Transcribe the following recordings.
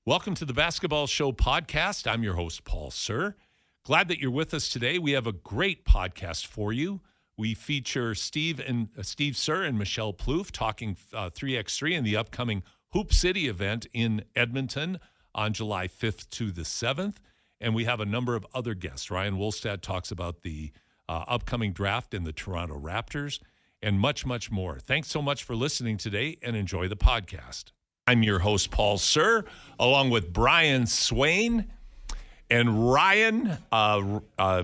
Welcome to the Basketball Show podcast. I'm your host, Paul Sir. Glad that you're with us today. We have a great podcast for you. We feature Steve Sir and Michelle Plouffe talking 3x3 in the upcoming Hoop City event in Edmonton on July 5th to the 7th. And we have a number of other guests. Ryan Wolstat talks about the upcoming draft in the Toronto Raptors and much, much more. Thanks so much for listening today and enjoy the podcast. I'm your host, Paul Sir, along with Brian Swain. And Ryan,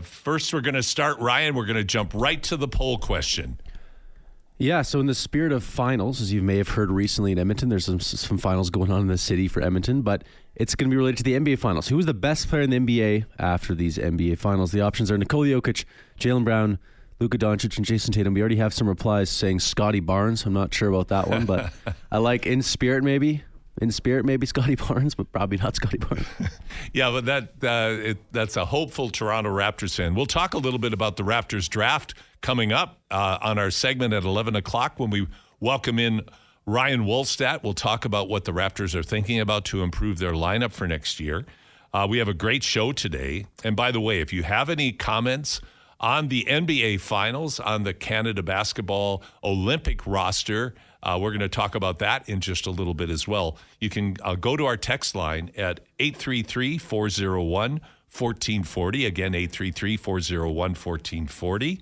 first we're going to start, Ryan, we're going to jump right to the poll question. Yeah, so in the spirit of finals, as you may have heard recently in Edmonton, there's some finals going on in the city for Edmonton, but it's going to be related to the NBA finals. Who was the best player in the NBA after these NBA finals? The options are Nikola Jokic, Jaylen Brown, Luka Doncic, and Jason Tatum. We already have some replies saying Scotty Barnes. I'm not sure about that one, but I like in spirit maybe Scotty Barnes, but probably not Scotty Barnes. Yeah, but that's a hopeful Toronto Raptors fan. We'll talk a little bit about the Raptors draft coming up on our segment at 11 o'clock when we welcome in Ryan Wolstat. We'll talk about what the Raptors are thinking about to improve their lineup for next year. We have a great show today. And by the way, if you have any comments on the NBA Finals, on the Canada Basketball Olympic roster, we're going to talk about that in just a little bit as well. You can go to our text line at 833-401-1440. Again, 833-401-1440.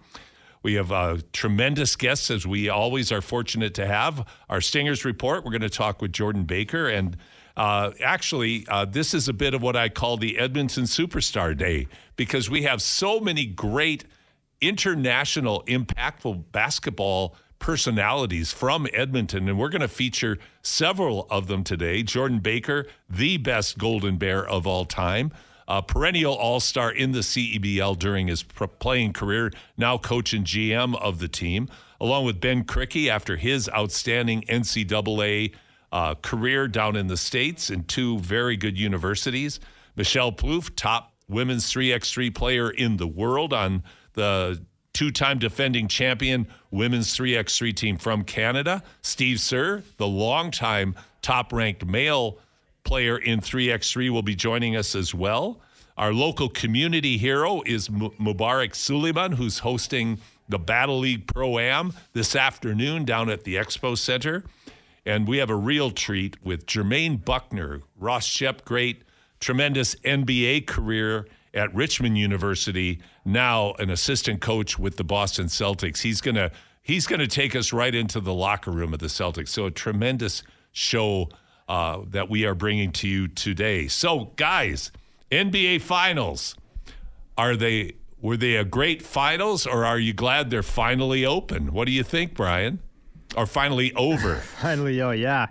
We have tremendous guests, as we always are fortunate to have. Our Stingers Report, we're going to talk with Jordan Baker. And this is a bit of what I call the Edmonton Superstar Day, because we have so many great international impactful basketball personalities from Edmonton, and we're going to feature several of them today. Jordan Baker, the best Golden Bear of all time, a perennial all-star in the CEBL during his playing career, now coach and GM of the team, along with Ben Krikke after his outstanding NCAA career down in the States in two very good universities. Michelle Plouffe, top women's 3x3 player in the world on the two-time defending champion women's 3x3 team from Canada. Steve Sir, the longtime top-ranked male player in 3x3, will be joining us as well. Our local community hero is Mubarak Suleiman, who's hosting the Battle League Pro-Am this afternoon down at the Expo Center. And we have a real treat with Jermaine Buckner, Ross Shep, great, tremendous NBA career at Richmond University, now an assistant coach with the Boston Celtics. He's gonna take us right into the locker room of the Celtics. So a tremendous show that we are bringing to you today. So guys, NBA Finals, were they a great finals, or are you glad they're finally open? What do you think, Brian? Or finally over? Finally, oh yeah.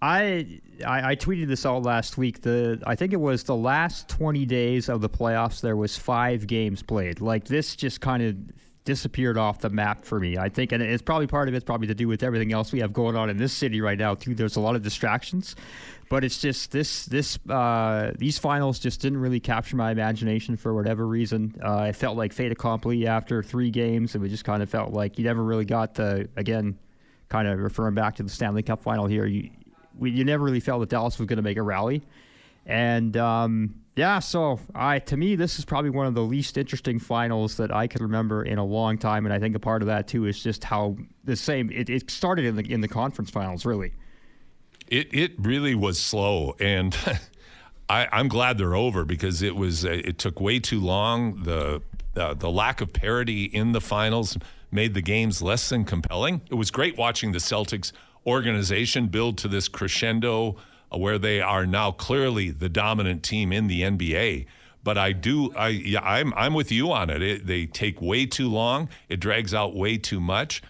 I tweeted this out last week. I think it was the last 20 days of the playoffs, there was 5 games played. Like, this just kind of disappeared off the map for me, I think. And it's probably part of it's probably to do with everything else we have going on in this city right now, too. There's a lot of distractions. But it's just these finals just didn't really capture my imagination for whatever reason. It felt like fait accompli after 3 games. It just kind of felt like you never really got again, kind of referring back to the Stanley Cup final here, you never really felt that Dallas was going to make a rally. And, to me, this is probably one of the least interesting finals that I can remember in a long time. And I think a part of that, too, is just how it started in the conference finals, really. It really was slow. And I'm glad they're over, because it took way too long. The lack of parity in the finals made the games less than compelling. It was great watching the Celtics organization build to this crescendo where they are now clearly the dominant team in the NBA. But I'm with you on it. They take way too long. It drags out way too much.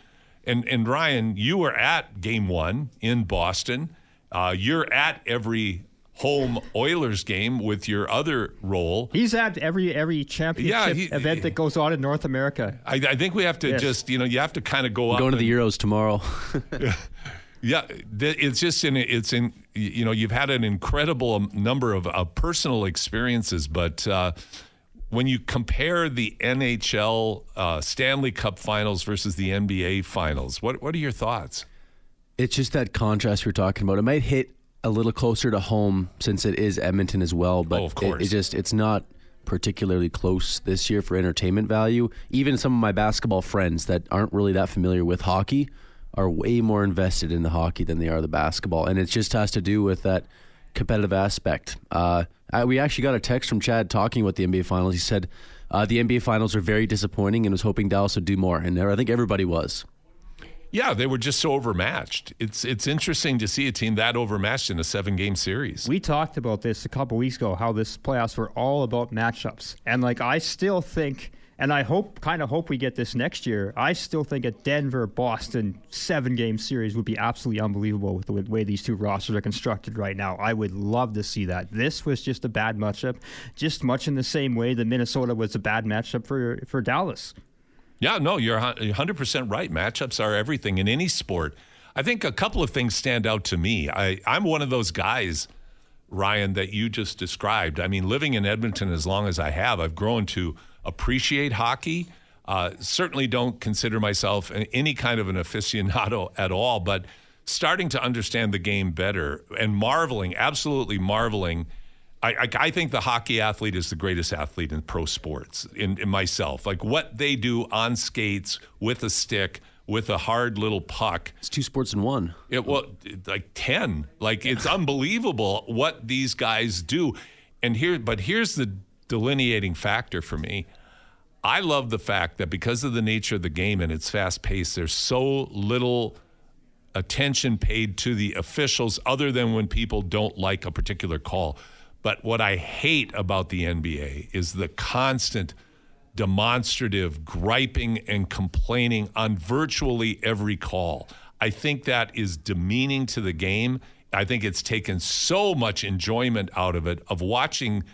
And Ryan, you were at Game 1 in Boston. You're at every home Oilers game with your other role. He's at every championship event that goes on in North America. I think we have to you have to kind of go up. Going to the Euros tomorrow. Yeah, you've had an incredible number of personal experiences, but when you compare the NHL Stanley Cup Finals versus the NBA Finals, what are your thoughts? It's just that contrast we're talking about. It might hit a little closer to home since it is Edmonton as well. But of course. It's not particularly close this year for entertainment value. Even some of my basketball friends that aren't really that familiar with hockey are way more invested in the hockey than they are the basketball. And it just has to do with that competitive aspect. We actually got a text from Chad talking about the NBA Finals. He said the NBA Finals are very disappointing and was hoping Dallas would do more. And I think everybody was. Yeah, they were just so overmatched. It's interesting to see a team that overmatched in a 7-game series. We talked about this a couple weeks ago, how this playoffs were all about matchups. And I still think, and I kind of hope we get this next year, I still think a Denver-Boston 7-game series would be absolutely unbelievable with the way these two rosters are constructed right now. I would love to see that. This was just a bad matchup, just much in the same way that Minnesota was a bad matchup for Dallas. Yeah, no, you're 100% right. Matchups are everything in any sport. I think a couple of things stand out to me. I'm one of those guys, Ryan, that you just described. I mean, living in Edmonton as long as I have, I've grown to appreciate hockey. Certainly don't consider myself any kind of an aficionado at all, but starting to understand the game better and marveling, absolutely marveling. I think the hockey athlete is the greatest athlete in pro sports, in myself. Like what they do on skates, with a stick, with a hard little puck. It's 2 sports in one. Like 10. Like it's unbelievable what these guys do. But here's the delineating factor for me. I love the fact that because of the nature of the game and its fast pace, there's so little attention paid to the officials other than when people don't like a particular call. But what I hate about the NBA is the constant demonstrative griping and complaining on virtually every call. I think that is demeaning to the game. I think it's taken so much enjoyment out of it, of watching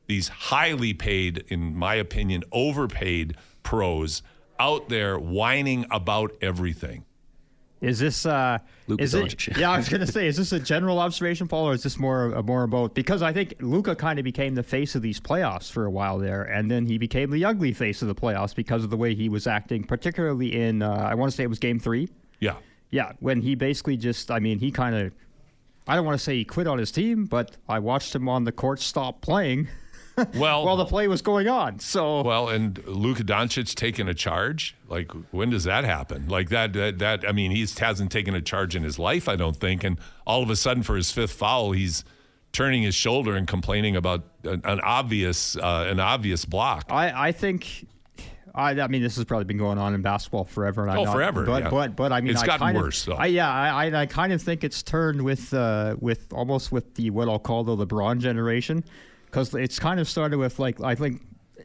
these highly paid, in my opinion, overpaid pros out there whining about everything. Is this Luka Doncic. Yeah, I was going to say, is this a general observation, Paul, or is this more about, because I think Luka kind of became the face of these playoffs for a while there, and then he became the ugly face of the playoffs because of the way he was acting, particularly in, I want to say it was Game 3. Yeah. Yeah, when he basically he kind of, I don't want to say he quit on his team, but I watched him on the court stop playing while the play was going on. And Luka Doncic taking a charge? Like, when does that happen? Like that I mean, he hasn't taken a charge in his life, I don't think. And all of a sudden, for his 5th foul, he's turning his shoulder and complaining about an obvious block. I think. I mean, this has probably been going on in basketball forever. And forever. But I mean, it's gotten worse. So. I kind of think it's turned with the what I'll call the LeBron generation, because it's kind of started with I think,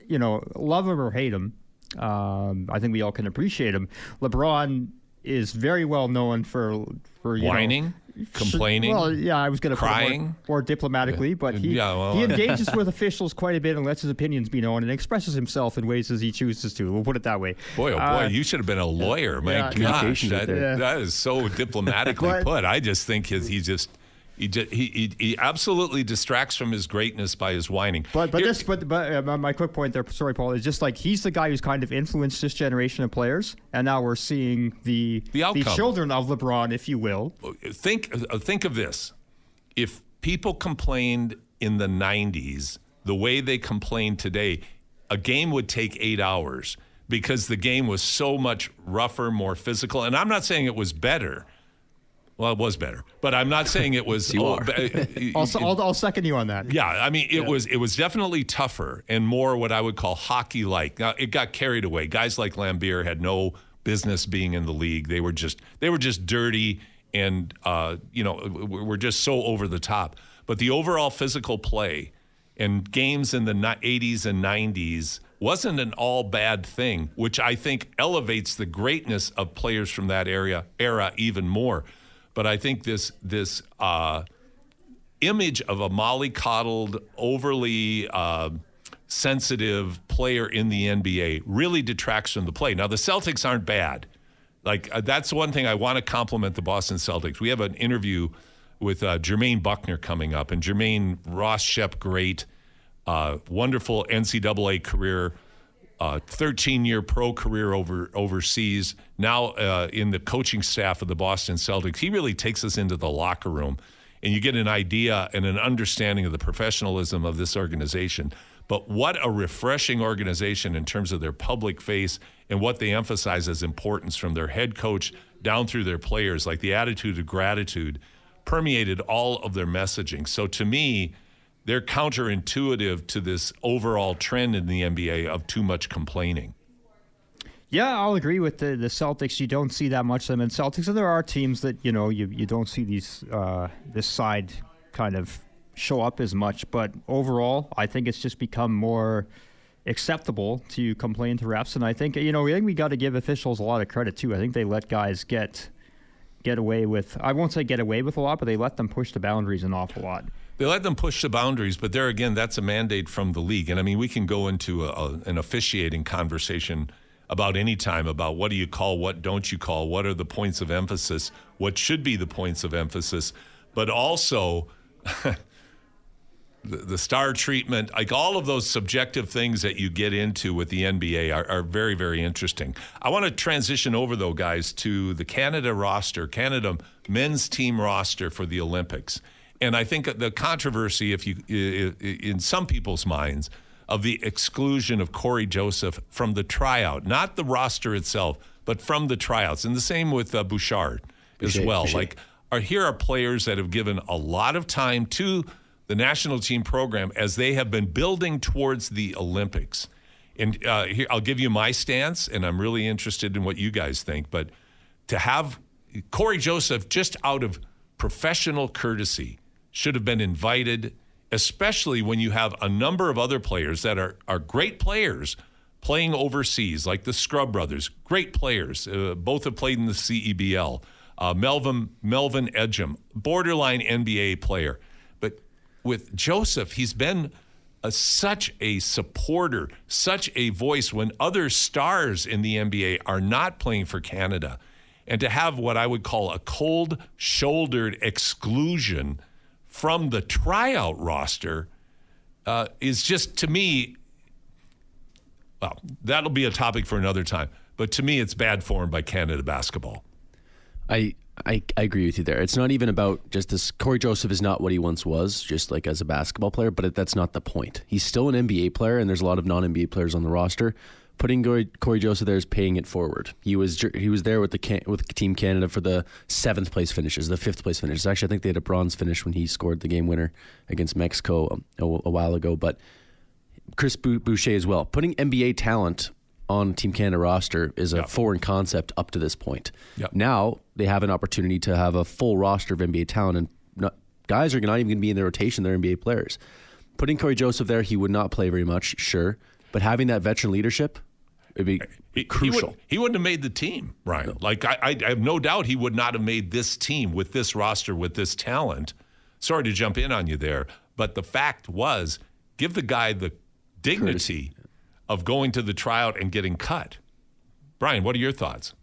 love him or hate him. I think we all can appreciate him. LeBron is very well known for whining, complaining. Well, yeah, I was going to crying put it more diplomatically, but he engages with officials quite a bit and lets his opinions be known and expresses himself in ways as he chooses to. We'll put it that way. Boy, oh boy, you should have been a lawyer. My gosh, that is so diplomatically put. I just think he absolutely distracts from his greatness by his whining. But my quick point there, sorry, Paul, is just he's the guy who's kind of influenced this generation of players, and now we're seeing the children of LeBron, if you will. Think of this: if people complained in the '90s the way they complain today, a game would take 8 hours because the game was so much rougher, more physical. And I'm not saying it was better. Well, it was better, but I'm not saying it was. I'll second you on that. Yeah, I mean, it was definitely tougher and more what I would call hockey-like. Now, it got carried away. Guys like Lambier had no business being in the league. They were just dirty and were just so over the top. But the overall physical play and games in the 80s and 90s wasn't an all bad thing, which I think elevates the greatness of players from that era even more. But I think this image of a mollycoddled, overly sensitive player in the NBA really detracts from the play. Now, the Celtics aren't bad. That's one thing I want to compliment the Boston Celtics. We have an interview with Jermaine Buckner coming up. And Jermaine, Ross Shep, great, wonderful NCAA career, 13-year pro career overseas, now in the coaching staff of the Boston Celtics. He really takes us into the locker room and you get an idea and an understanding of the professionalism of this organization. But what a refreshing organization in terms of their public face and what they emphasize as importance from their head coach down through their players, like the attitude of gratitude permeated all of their messaging. So to me, they're counterintuitive to this overall trend in the NBA of too much complaining. Yeah, I'll agree with the Celtics. You don't see that much of them in Celtics, and there are teams that you don't see these this side kind of show up as much. But overall, I think it's just become more acceptable to complain to refs, and I think we got to give officials a lot of credit too. I think they let guys get away with. I won't say get away with a lot, but they let them push the boundaries an awful lot. They let them push the boundaries, but there again, that's a mandate from the league. And I mean, we can go into an officiating conversation about any time about what do you call, what don't you call, what are the points of emphasis, what should be the points of emphasis, but also the star treatment, like all of those subjective things that you get into with the NBA are very, very interesting. I want to transition over, though, guys, to the Canada men's team roster for the Olympics. And I think the controversy, in some people's minds, of the exclusion of Corey Joseph from the tryout, not the roster itself, but from the tryouts. And the same with Bouchard as well. Here are players that have given a lot of time to the national team program as they have been building towards the Olympics. And here, I'll give you my stance, and I'm really interested in what you guys think. But to have Corey Joseph, just out of professional courtesy, should have been invited, especially when you have a number of other players that are great players playing overseas, like the Scrub brothers, great players. Both have played in the CEBL. Melvin Edgem, borderline NBA player. But with Joseph, he's been such a supporter, such a voice when other stars in the NBA are not playing for Canada. And to have what I would call a cold-shouldered exclusion from the tryout roster is just, to me, well, that'll be a topic for another time. But to me, it's bad form by Canada basketball. I agree with you there. It's not even about just this. Corey Joseph is not what he once was, just like as a basketball player, but that's not the point. He's still an NBA player, and there's a lot of non-NBA players on the roster. Putting Corey Joseph there is paying it forward. He was there with Team Canada for the 7th place finishes, the 5th place finishes. Actually, I think they had a bronze finish when he scored the game winner against Mexico a while ago. But Chris Boucher as well. Putting NBA talent on Team Canada roster is a foreign concept up to this point. Yep. Now they have an opportunity to have a full roster of NBA talent, and guys are not even going to be in the rotation. They're NBA players. Putting Corey Joseph there, he would not play very much, sure, but having that veteran leadership, it'd be crucial. He wouldn't have made the team, Ryan. No. Like, I have no doubt he would not have made this team with this roster, with this talent. Sorry to jump in on you there, but the fact was, give the guy the dignity of going to the tryout and getting cut. Brian, what are your thoughts?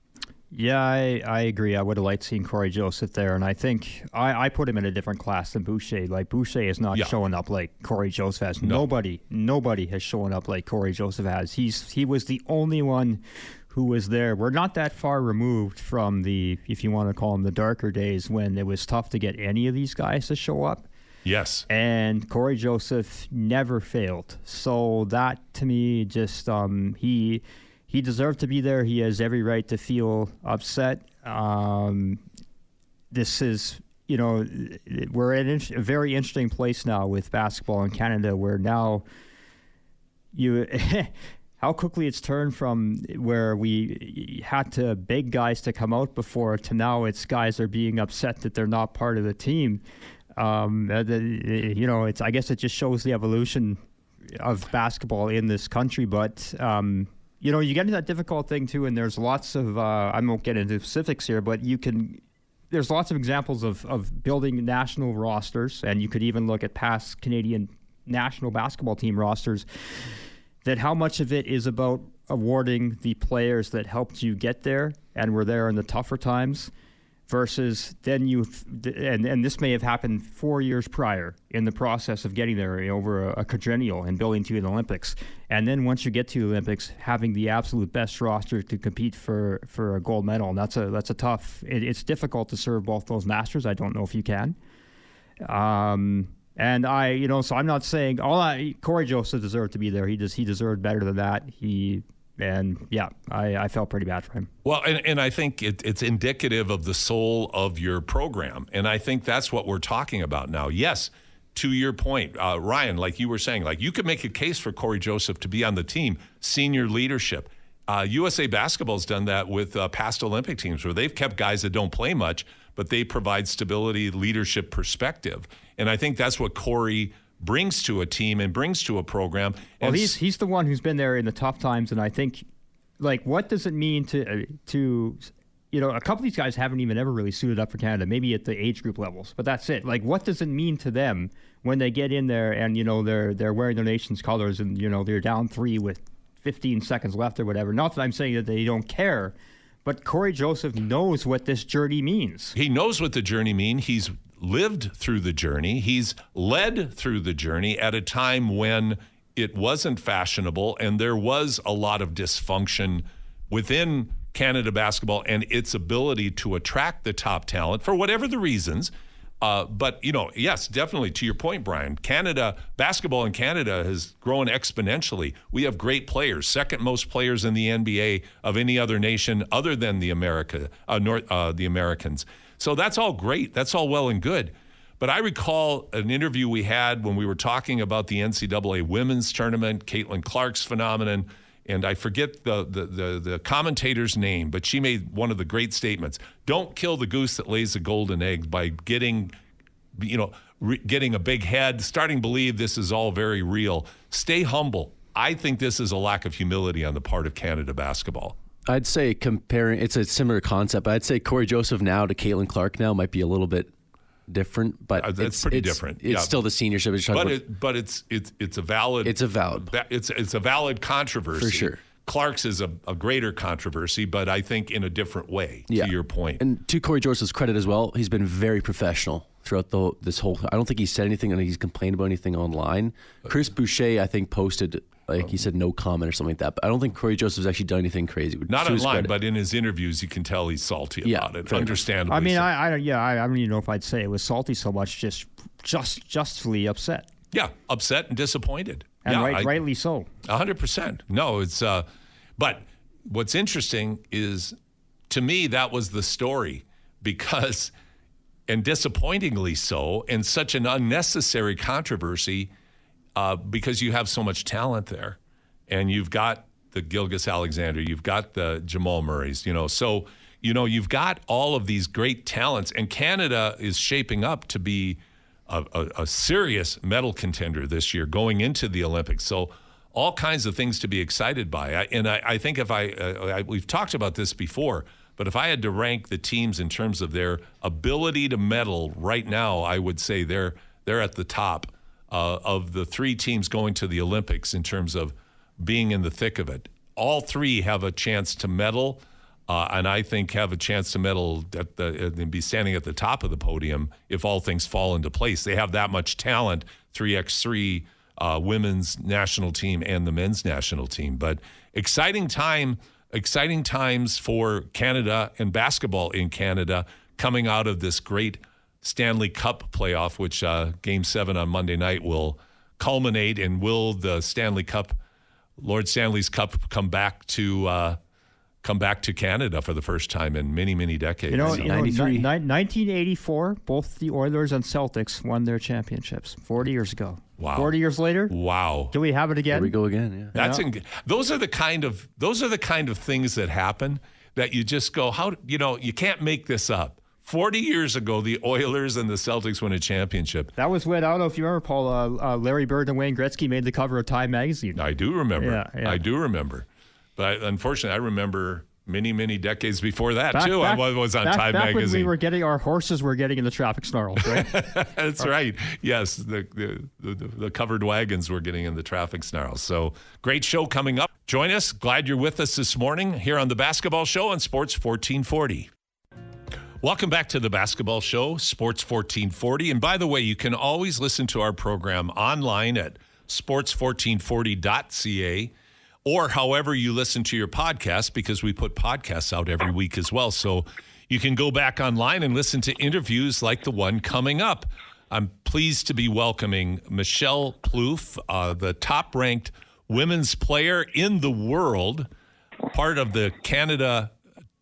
Yeah, I agree. I would have liked seeing Corey Joseph there, and I think I put him in a different class than Boucher. Like, Boucher is not showing up like Corey Joseph has. No. Nobody has shown up like Corey Joseph has. He was the only one who was there. We're not that far removed from the, if you want to call them the darker days, when it was tough to get any of these guys to show up. Yes. And Corey Joseph never failed. So that, to me, just he deserved to be there. He has every right to feel upset. This is, we're in a very interesting place now with basketball in Canada, where now how quickly it's turned from where we had to beg guys to come out before to now it's guys are being upset that they're not part of the team. I guess it just shows the evolution of basketball in this country. But, you get into that difficult thing too, and there's lots of, I won't get into specifics here, but there's lots of examples of building national rosters, and you could even look at past Canadian national basketball team rosters, that how much of it is about awarding the players that helped you get there and were there in the tougher times, versus then and this may have happened 4 years prior in the process of getting there over a quadrennial and building to the Olympics. And then once you get to the Olympics, having the absolute best roster to compete for a gold medal. And that's a tough, it's difficult to serve both those masters. I don't know if you can. And so I'm not saying Corey Joseph deserved to be there. He deserved better than that. I felt pretty bad for him. Well, and I think it's indicative of the soul of your program. And I think that's what we're talking about now. Yes, to your point, Ryan, like you were saying, like you could make a case for Corey Joseph to be on the team, senior leadership. USA Basketball's done that with past Olympic teams where they've kept guys that don't play much, but they provide stability, leadership, perspective. And I think that's what Corey brings to a team and brings to a program. Well, he's the one who's been there in the tough times, and I think, like, what does it mean to a couple of these guys haven't even ever really suited up for Canada, maybe at the age group levels, but that's it. Like, what does it mean to them when they get in there and they're wearing their nation's colors and they're down 3 with 15 seconds left or whatever? Not that I'm saying that they don't care, but Corey Joseph knows what this journey means. He knows what the journey means. He's lived through the journey. He's led through the journey at a time when it wasn't fashionable and there was a lot of dysfunction within Canada basketball and its ability to attract the top talent for whatever the reasons. But, yes, definitely to your point, Brian, basketball in Canada has grown exponentially. We have great players, second most players in the NBA of any other nation other than the Americans. So that's all great. That's all well and good. But I recall an interview we had when we were talking about the NCAA women's tournament, Caitlin Clark's phenomenon, and I forget the commentator's name, but she made one of the great statements. Don't kill the goose that lays the golden egg by getting a big head, starting to believe this is all very real. Stay humble. I think this is a lack of humility on the part of Canada basketball. I'd say it's a similar concept. I'd say Corey Joseph now to Caitlin Clark now might be a little bit different, but it's pretty different. It's still the seniorship. But it's a valid. It's a valid controversy. For sure. Clark's is a greater controversy, but I think in a different way. To your point. And to Corey Joseph's credit as well, he's been very professional throughout this whole. I don't think he said anything and he's complained about anything online. Chris Boucher, I think, posted. He said no comment or something like that. But I don't think Corey Joseph's actually done anything crazy. Not online, but in his interviews, you can tell he's salty about it. Understandably. I mean, I don't even know if I'd say it was salty so much, just justly upset. Yeah, upset and disappointed. And rightly so. 100%. No, it's. But what's interesting is, to me, that was the story because, and disappointingly so, and such an unnecessary controversy. Because you have so much talent there, and you've got the Gilgeous Alexander, you've got the Jamal Murrays, so you've got all of these great talents, and Canada is shaping up to be a serious medal contender this year going into the Olympics. So all kinds of things to be excited by. I think if we've talked about this before, but if I had to rank the teams in terms of their ability to medal right now, I would say they're at the top. Of the 3 teams going to the Olympics in terms of being in the thick of it. All 3 have a chance to medal, and I think have a chance to medal and be standing at the top of the podium if all things fall into place. They have that much talent, 3x3 women's national team and the men's national team. But exciting times for Canada and basketball in Canada coming out of this great Stanley Cup playoff, which Game 7 on Monday night will culminate, and will the Stanley Cup, Lord Stanley's Cup, come back to Canada for the first time in many, many decades. 1984, both the Oilers and Celtics won their championships 40 years ago. Wow. 40 years later. Wow. Do we have it again? Here we go again. Yeah. Those are the kind of things that happen that you just go, you can't make this up. 40 years ago, the Oilers and the Celtics won a championship. That was when, I don't know if you remember, Paul, Larry Bird and Wayne Gretzky made the cover of Time magazine. I do remember. Yeah. I do remember. But unfortunately, I remember many, many decades before that, too. I was on Time magazine. When we were our horses were getting in the traffic snarls, right? That's right. Yes, the covered wagons were getting in the traffic snarls. So great show coming up. Join us. Glad you're with us this morning here on The Basketball Show on Sports 1440. Welcome back to The Basketball Show, Sports 1440. And by the way, you can always listen to our program online at sports1440.ca or however you listen to your podcast, because we put podcasts out every week as well. So you can go back online and listen to interviews like the one coming up. I'm pleased to be welcoming Michelle Plouffe, the top-ranked women's player in the world, part of the Canada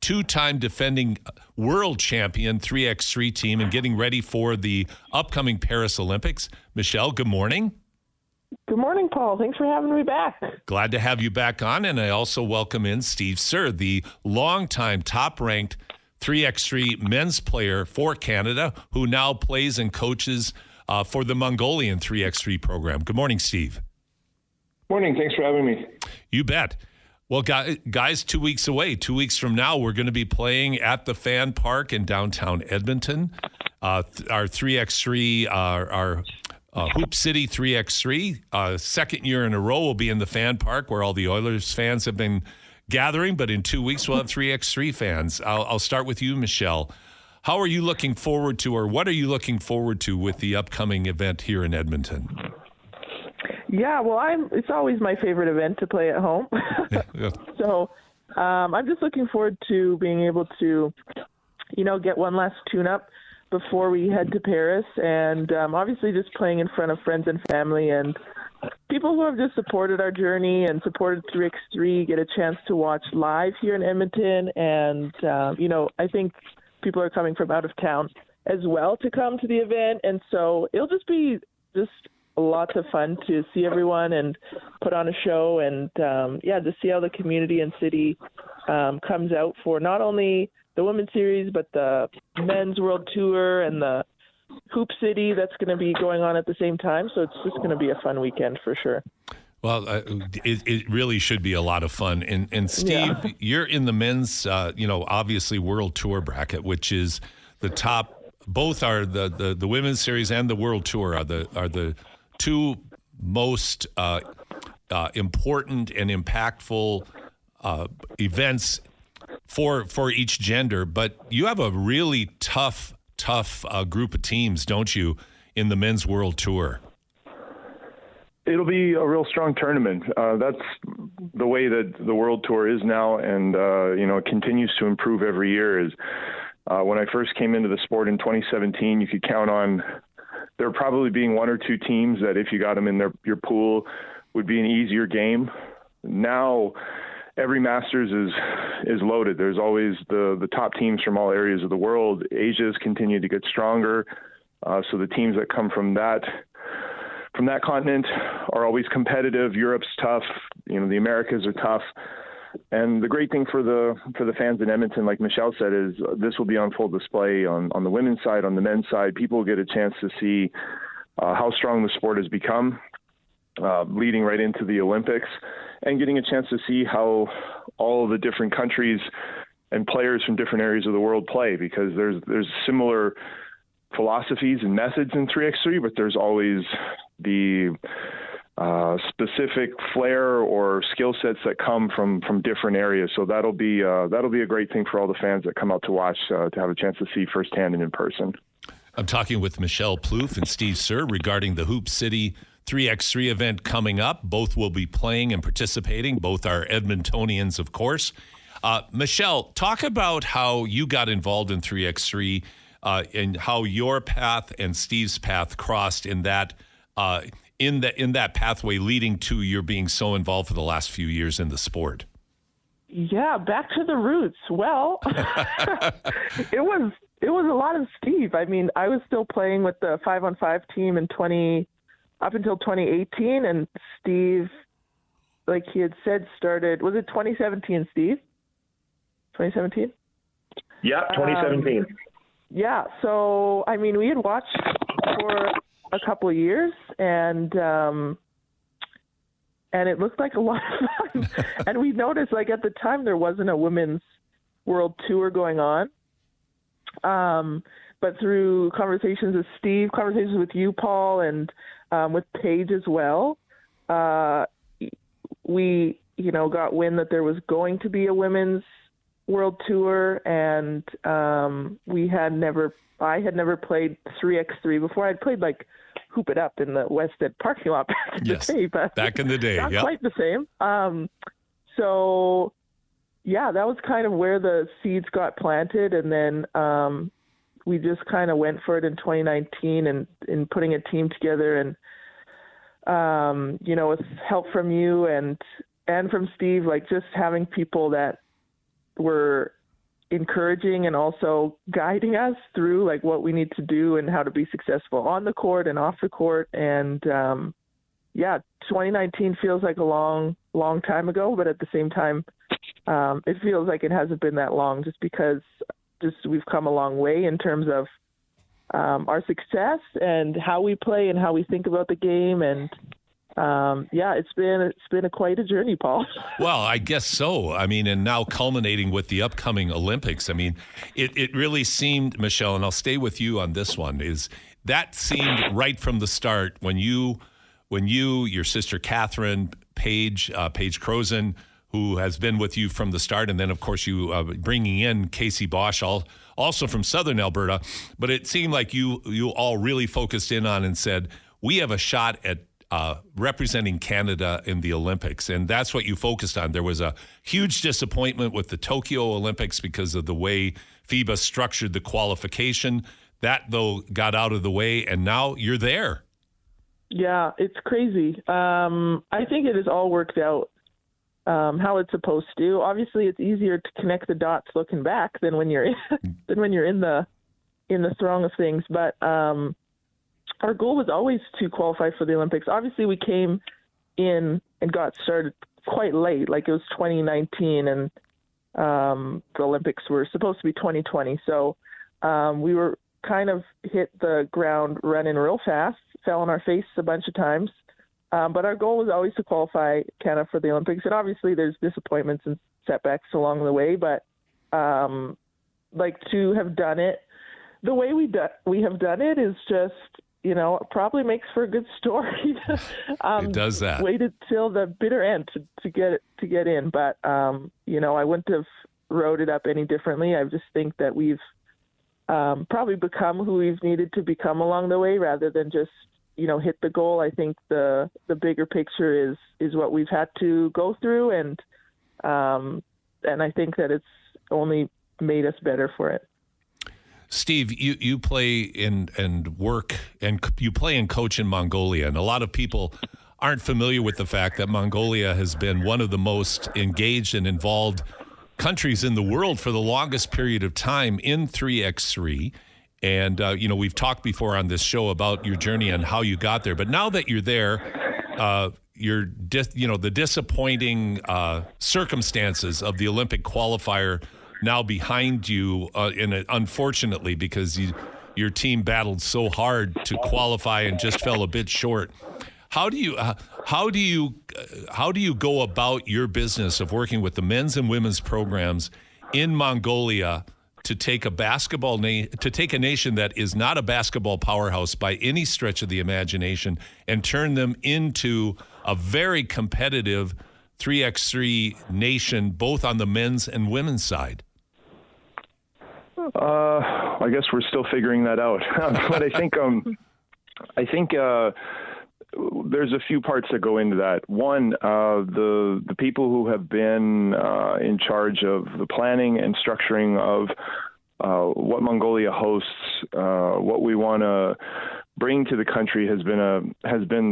two-time defending world champion 3x3 team and getting ready for the upcoming Paris Olympics. Michelle, good morning. Good morning, Paul. Thanks for having me back. Glad to have you back on, and I also welcome in Steve Sir, the longtime top-ranked 3x3 men's player for Canada, who now plays and coaches for the Mongolian 3x3 program. Good morning, Steve. Morning. Thanks for having me. You bet. Well, guys, 2 weeks away, 2 weeks from now, we're going to be playing at the Fan Park in downtown Edmonton. Our 3x3, our Hoop City 3x3, second year in a row will be in the Fan Park where all the Oilers fans have been gathering, but in 2 weeks we'll have 3x3 fans. I'll start with you, Michelle. How are you looking forward to, or what are you looking forward to with the upcoming event here in Edmonton? Yeah, well, it's always my favorite event to play at home. So I'm just looking forward to being able to, get one last tune-up before we head to Paris. And obviously just playing in front of friends and family and people who have just supported our journey and supported 3x3 get a chance to watch live here in Edmonton. And, I think people are coming from out of town as well to come to the event. And so it'll just be lots of fun to see everyone and put on a show and, to see how the community and city comes out for not only the Women's Series, but the Men's World Tour and the Hoop City that's going to be going on at the same time. So it's just going to be a fun weekend for sure. Well, it really should be a lot of fun. And Steve, you're in the men's, obviously World Tour bracket, which is the top. Both are the Women's Series and the World Tour are the two most important and impactful events for each gender. But you have a really tough group of teams, don't you, in the Men's World Tour? It'll be a real strong tournament. That's the way that the World Tour is now, and it continues to improve every year. When I first came into the sport in 2017, you could count on there probably being one or two teams that if you got them in your pool would be an easier game. Now every Masters is loaded. There's always the top teams from all areas of the world. Asia's continued to get stronger. So the teams that come from that continent are always competitive. Europe's tough. The Americas are tough. And the great thing for the fans in Edmonton, like Michelle said, is this will be on full display on the women's side, on the men's side. People will get a chance to see how strong the sport has become, leading right into the Olympics, and getting a chance to see how all of the different countries and players from different areas of the world play, because there's similar philosophies and methods in 3x3, but there's always the specific flair or skill sets that come from different areas. So that'll be a great thing for all the fans that come out to watch, to have a chance to see firsthand and in person. I'm talking with Michelle Plouffe and Steve Sir regarding the Hoop City 3x3 event coming up. Both will be playing and participating. Both are Edmontonians, of course. Michelle, talk about how you got involved in 3x3 and how your path and Steve's path crossed in that pathway leading to your being so involved for the last few years in the sport. Yeah, back to the roots. Well, it was a lot of Steve. I mean, I was still playing with the 5-on-5 team up until 2018, and Steve, like he had said, started. Was it 2017, Steve? 2017. Yeah, 2017. Yeah. So I mean, we had watched for a couple of years, and it looked like a lot of fun. And we noticed, like, at the time, there wasn't a women's world tour going on. But through conversations with Steve, conversations with you, Paul, and with Paige as well, we, got wind that there was going to be a women's world tour, and I had never played 3x3 before. I'd played like Hoop It Up in the West End parking lot back in the day, but back in the day, not quite the same. So yeah, that was kind of where the seeds got planted, and then we just kind of went for it in 2019 and in putting a team together, and with help from you and from Steve, like just having people that were encouraging and also guiding us through like what we need to do and how to be successful on the court and off the court. And 2019 feels like a long time ago, but at the same time, it feels like it hasn't been that long, just because we've come a long way in terms of our success and how we play and how we think about the game. And it's been quite a journey, Paul. Well, I guess so. I mean, and now culminating with the upcoming Olympics. I mean, it really seemed, Michelle, and I'll stay with you on this one, is that seemed right from the start when you, your sister Catherine, Paige Crozen, who has been with you from the start, and then, of course, you bringing in Casey Bosch, also from Southern Alberta. But it seemed like you all really focused in on and said, we have a shot at representing Canada in the Olympics. And that's what you focused on. There was a huge disappointment with the Tokyo Olympics because of the way FIBA structured the qualification. That, though, got out of the way, and now you're there. Yeah, it's crazy. I think it has all worked out how it's supposed to. Obviously, it's easier to connect the dots looking back than when you're in the throng of things. But our goal was always to qualify for the Olympics. Obviously, we came in and got started quite late. Like, it was 2019, and the Olympics were supposed to be 2020. So we were kind of hit the ground running real fast, fell on our face a bunch of times. But our goal was always to qualify Canada for the Olympics. And obviously there's disappointments and setbacks along the way, but to have done it the way we have done it is just, probably makes for a good story. It does that. Waited till the bitter end to get in. But, I wouldn't have wrote it up any differently. I just think that we've probably become who we've needed to become along the way rather than just, hit the goal. I think the bigger picture is what we've had to go through. And I think that it's only made us better for it. Steve, you play and work, and you play and coach in Mongolia, and a lot of people aren't familiar with the fact that Mongolia has been one of the most engaged and involved countries in the world for the longest period of time in 3x3. And, we've talked before on this show about your journey and how you got there. But now that you're there, the disappointing circumstances of the Olympic qualifier now behind you, unfortunately, because your team battled so hard to qualify and just fell a bit short. How do you go about your business of working with the men's and women's programs in Mongolia to take a nation that is not a basketball powerhouse by any stretch of the imagination and turn them into a very competitive 3x3 nation, both on the men's and women's side? I guess we're still figuring that out. But I think there's a few parts that go into that. One, the people who have been in charge of the planning and structuring of what Mongolia hosts, what we want to bring to the country has been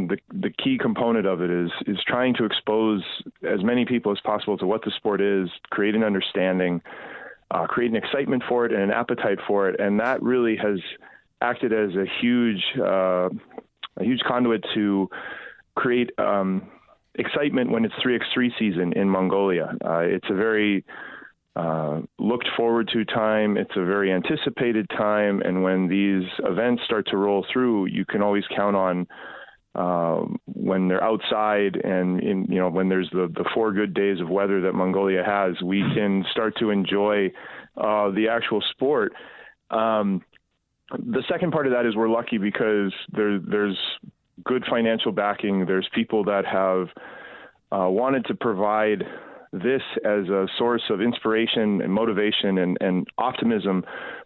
the key component of it is trying to expose as many people as possible to what the sport is, create an understanding, create an excitement for it and an appetite for it. And that really has acted as a huge conduit to create excitement when it's 3x3 season in Mongolia. It's a very looked forward to time. It's a very anticipated time. And when these events start to roll through, you can always count on when they're outside and when there's the 4 good days of weather that Mongolia has, we can start to enjoy the actual sport. The second part of that is we're lucky because there's good financial backing. There's people that have wanted to provide this as a source of inspiration and motivation and optimism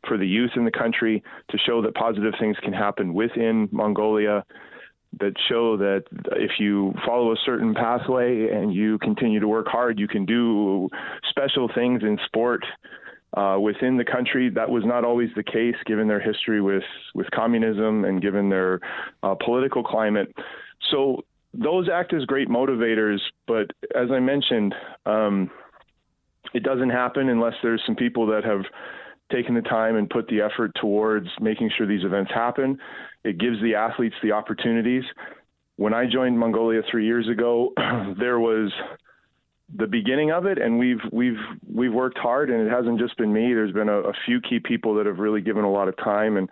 for the youth in the country, to show that positive things can happen within Mongolia, that show that if you follow a certain pathway and you continue to work hard, you can do special things in sport within the country. That was not always the case, given their history with communism and given their political climate. So those act as great motivators. But as I mentioned, it doesn't happen unless there's some people that have taken the time and put the effort towards making sure these events happen. It gives the athletes the opportunities. When I joined Mongolia 3 years ago, there was the beginning of it, and we've worked hard, and it hasn't just been me. There's been a few key people that have really given a lot of time,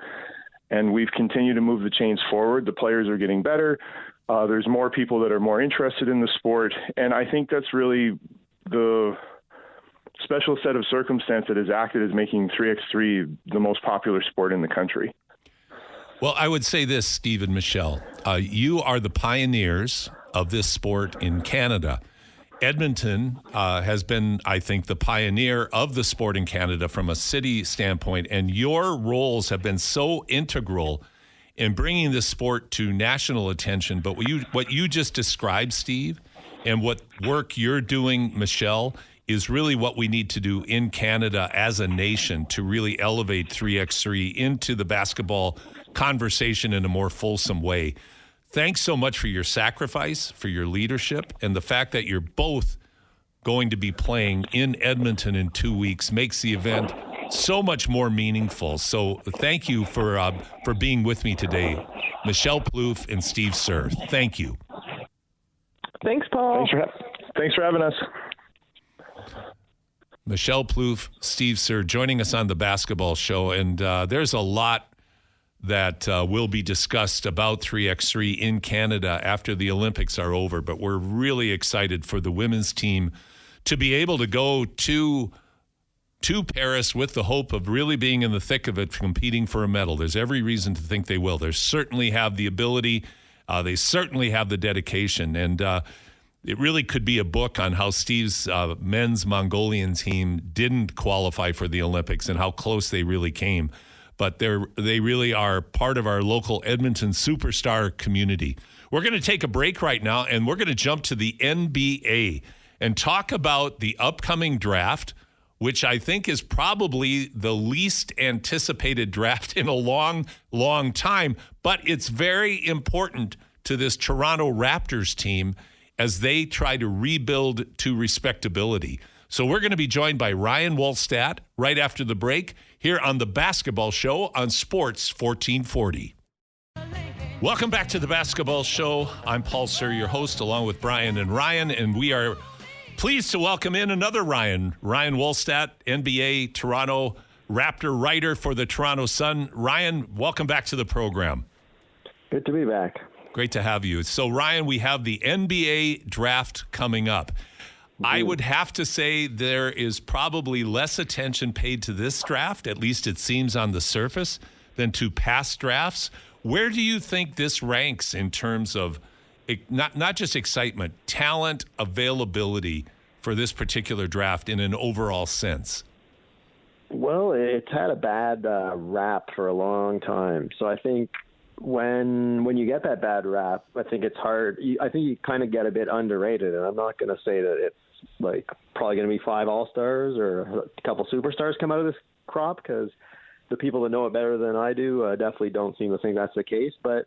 and we've continued to move the chains forward. The players are getting better. There's more people that are more interested in the sport, and I think that's really the special set of circumstance that has acted as making 3x3 the most popular sport in the country. Well, I would say this, Steve and Michelle. You are the pioneers of this sport in Canada. Edmonton has been, I think, the pioneer of the sport in Canada from a city standpoint, and your roles have been so integral in bringing this sport to national attention. But what you just described, Steve, and what work you're doing, Michelle, is really what we need to do in Canada as a nation to really elevate 3x3 into the basketball conversation in a more fulsome way. Thanks so much for your sacrifice, for your leadership, and the fact that you're both going to be playing in Edmonton in 2 weeks makes the event so much more meaningful. So thank you for being with me today, Michelle Plouffe and Steve Sir. Thank you. Thanks, Paul. Thanks for having us. Michelle Plouffe, Steve Sir, joining us on the basketball show. And there's a lot that will be discussed about 3x3 in Canada after the Olympics are over. But we're really excited for the women's team to be able to go to Paris with the hope of really being in the thick of it, competing for a medal. There's every reason to think they will. They certainly have the ability. They certainly have the dedication. And it really could be a book on how Steve's men's Mongolian team didn't qualify for the Olympics and how close they really came. But they really are part of our local Edmonton superstar community. We're going to take a break right now, and we're going to jump to the NBA and talk about the upcoming draft, which I think is probably the least anticipated draft in a long, long time. But it's very important to this Toronto Raptors team as they try to rebuild to respectability. So we're going to be joined by Ryan Wolstat right after the break here on the Basketball Show on Sports 1440. Welcome back to the Basketball Show. I'm Paul Sir, your host, along with Brian and Ryan, and we are pleased to welcome in another Ryan Wolstat, NBA Toronto Raptor writer for the Toronto Sun. Ryan, welcome back to the program. Good to be back. Great to have you. So, Ryan, we have the NBA draft coming up. I would have to say there is probably less attention paid to this draft, at least it seems on the surface, than to past drafts. Where do you think this ranks in terms of not just excitement, talent, availability for this particular draft in an overall sense? Well, it's had a bad rap for a long time. So I think when you get that bad rap, I think it's hard. I think you kind of get a bit underrated, and I'm not going to say that it's like probably going to be 5 All-Stars or a couple superstars come out of this crop, because the people that know it better than I do definitely don't seem to think that's the case. But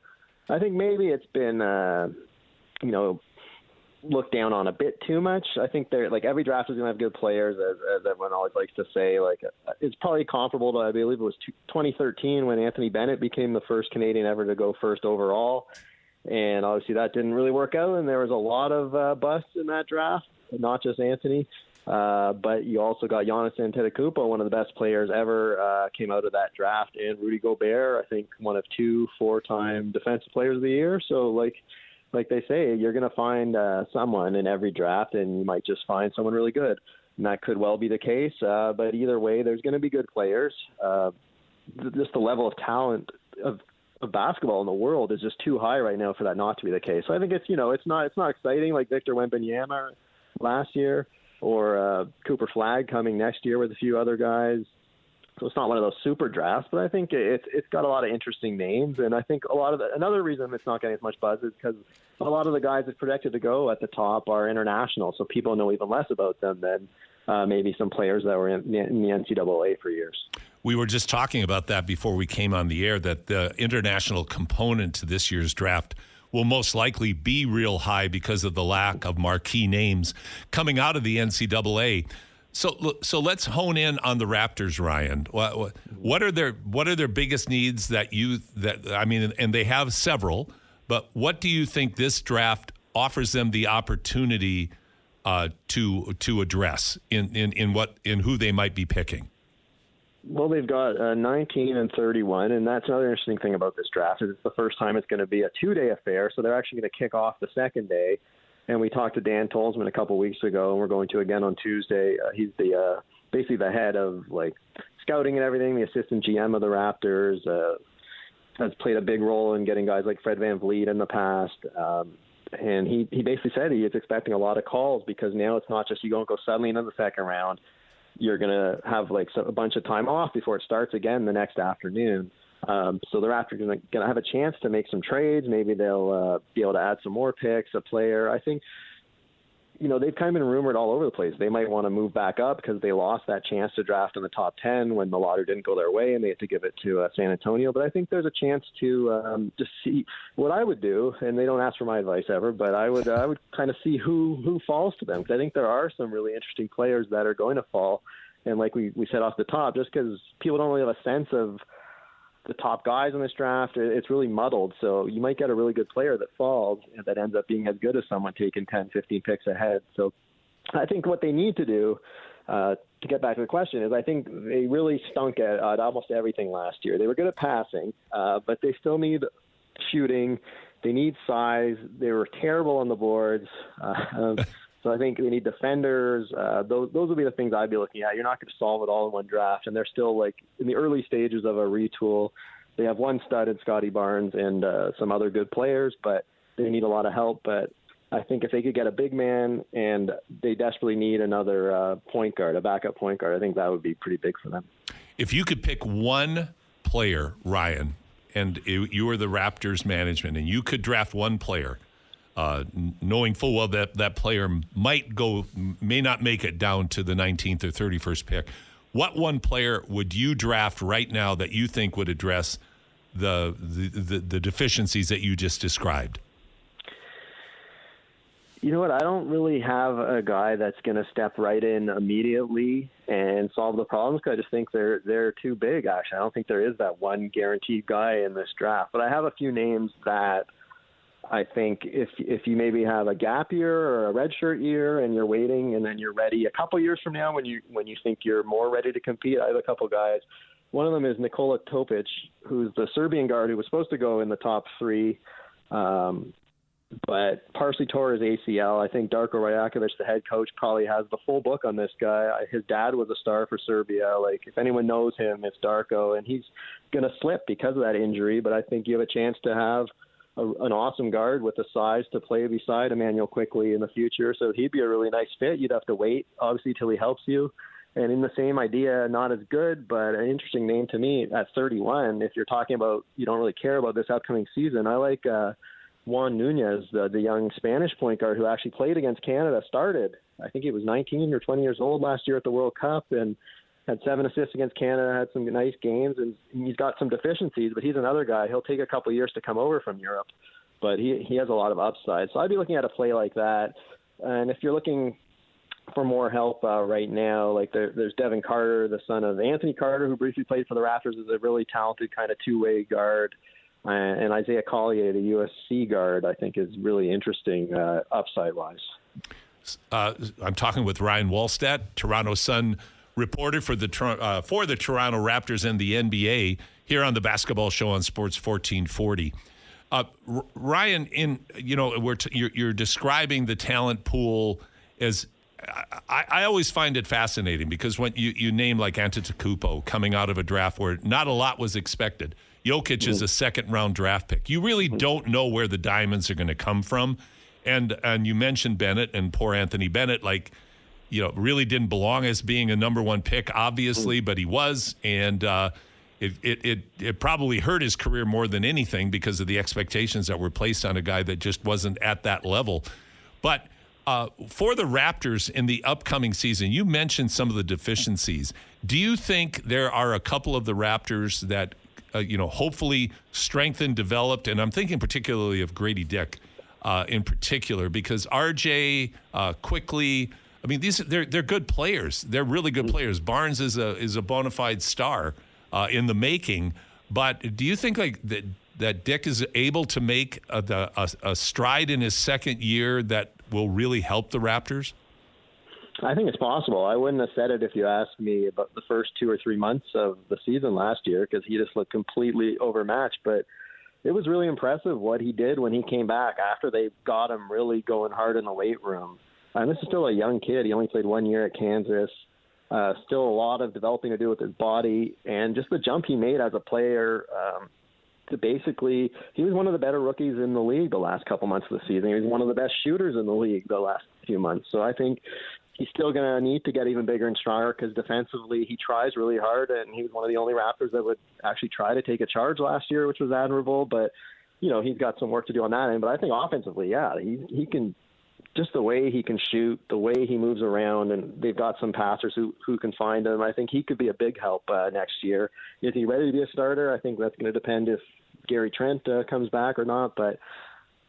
I think maybe it's been, looked down on a bit too much. I think they're like every draft is going to have good players, as everyone always likes to say. Like it's probably comparable to, I believe it was 2013 when Anthony Bennett became the first Canadian ever to go first overall. And obviously that didn't really work out, and there was a lot of busts in that draft, not just Anthony. But you also got Giannis Antetokounmpo, one of the best players ever, came out of that draft, and Rudy Gobert, I think one of 2 4-time Defensive Players of the Year. So like they say, you're going to find someone in every draft, and you might just find someone really good. And that could well be the case. But either way, there's going to be good players. Just the level of talent of basketball in the world is just too high right now for that not to be the case. So I think it's not exciting like Victor Wembanyama last year, or Cooper Flagg coming next year with a few other guys. So it's not one of those super drafts, but I think it's got a lot of interesting names. And I think another reason it's not getting as much buzz is because a lot of the guys that projected to go at the top are international, so people know even less about them maybe some players that were in the NCAA for years. We were just talking about that before we came on the air, that the international component to this year's draft will most likely be real high because of the lack of marquee names coming out of the NCAA. So let's hone in on the Raptors, Ryan. What are their biggest needs and they have several, but what do you think this draft offers them the opportunity to address in who they might be picking? Well, they've got 19 and 31, and that's another interesting thing about this draft is it's the first time it's going to be a 2-day affair, so they're actually going to kick off the second day. And we talked to Dan Tolzman a couple weeks ago, and we're going to again on Tuesday. He's the basically the head of scouting and everything, the assistant GM of the Raptors. Has played a big role in getting guys like Fred VanVleet in the past. And he basically said he is expecting a lot of calls because now it's not just you don't go suddenly into the second round. You're going to have a bunch of time off before it starts again the next afternoon. So the Raptors are going to have a chance to make some trades. Maybe they'll be able to add some more picks, a player. I think, they've kind of been rumored all over the place. They might want to move back up because they lost that chance to draft in the top 10 when the lottery didn't go their way and they had to give it to San Antonio. But I think there's a chance to just see what I would do. And they don't ask for my advice ever, but I would kind of see who falls to them. Because I think there are some really interesting players that are going to fall. And like we said off the top, just because people don't really have a sense of the top guys in this draft, it's really muddled. So you might get a really good player that falls and that ends up being as good as someone taking 10, 15 picks ahead. So I think what they need to do, to get back to the question, is I think they really stunk at almost everything last year. They were good at passing, but they still need shooting. They need size. They were terrible on the boards. So I think they need defenders. Those will be the things I'd be looking at. You're not going to solve it all in one draft, and they're still in the early stages of a retool. They have one stud in Scotty Barnes and some other good players, but they need a lot of help. But I think if they could get a big man and they desperately need another point guard, a backup point guard, I think that would be pretty big for them. If you could pick one player, Ryan, and you were the Raptors management, and you could draft one player, knowing full well that player may not make it down to the 19th or 31st pick, what one player would you draft right now that you think would address the deficiencies that you just described? You know what? I don't really have a guy that's going to step right in immediately and solve the problems because I just think they're too big, actually. I don't think there is that one guaranteed guy in this draft. But I have a few names that I think if you maybe have a gap year or a redshirt year and you're waiting and then you're ready a couple years from now when you think you're more ready to compete, I have a couple guys. One of them is Nikola Topic, who's the Serbian guard who was supposed to go in the top 3, but partially tore his ACL. I think Darko Rajakovic, the head coach, probably has the full book on this guy. His dad was a star for Serbia. If anyone knows him, it's Darko, and he's going to slip because of that injury, but I think you have a chance to have an awesome guard with the size to play beside Emmanuel Quickley in the future. So he'd be a really nice fit. You'd have to wait, obviously, till he helps you. And in the same idea, not as good, but an interesting name to me at 31. If you're talking about you don't really care about this upcoming season, I like Juan Nunez, the young Spanish point guard who actually played against Canada, started. I think he was 19 or 20 years old last year at the World Cup and had 7 assists against Canada, had some nice games, and he's got some deficiencies, but he's another guy. He'll take a couple of years to come over from Europe, but he has a lot of upside. So I'd be looking at a play like that. And if you're looking for more help right now, there's Devin Carter, the son of Anthony Carter, who briefly played for the Raptors, is a really talented kind of two-way guard. And Isaiah Collier, the USC guard, I think is really interesting upside-wise. I'm talking with Ryan Wolstat, Toronto Sun reporter for the Toronto Raptors and the NBA here on the Basketball Show on Sports 1440. Ryan, you're describing the talent pool as I always find it fascinating because when you name like Antetokounmpo coming out of a draft where not a lot was expected. Jokic is a second-round draft pick. You really don't know where the diamonds are going to come from. And you mentioned Bennett and poor Anthony Bennett, really didn't belong as being a number 1 pick, obviously, but he was. And it probably hurt his career more than anything because of the expectations that were placed on a guy that just wasn't at that level. But For the Raptors in the upcoming season, you mentioned some of the deficiencies. Do you think there are a couple of the Raptors that, hopefully strengthened, developed, and I'm thinking particularly of Grady Dick in particular, because RJ, Quickly, I mean, they're good players. They're really good players. Barnes is a bona fide star in the making. But do you think that Dick is able to make a stride in his second year that will really help the Raptors? I think it's possible. I wouldn't have said it if you asked me about the first 2 or 3 months of the season last year, because he just looked completely overmatched. But it was really impressive what he did when he came back after they got him really going hard in the weight room. And this is still a young kid. He only played 1 year at Kansas. Still a lot of developing to do with his body, and just the jump he made as a player to basically, he was one of the better rookies in the league the last couple months of the season. He was one of the best shooters in the league the last few months. So I think he's still going to need to get even bigger and stronger, because defensively he tries really hard, and he was one of the only Raptors that would actually try to take a charge last year, which was admirable. But, he's got some work to do on that end. But I think offensively, yeah, he can, just the way he can shoot, the way he moves around, and they've got some passers who can find him. I think he could be a big help next year. Is he ready to be a starter? I think that's going to depend if Gary Trent comes back or not. But,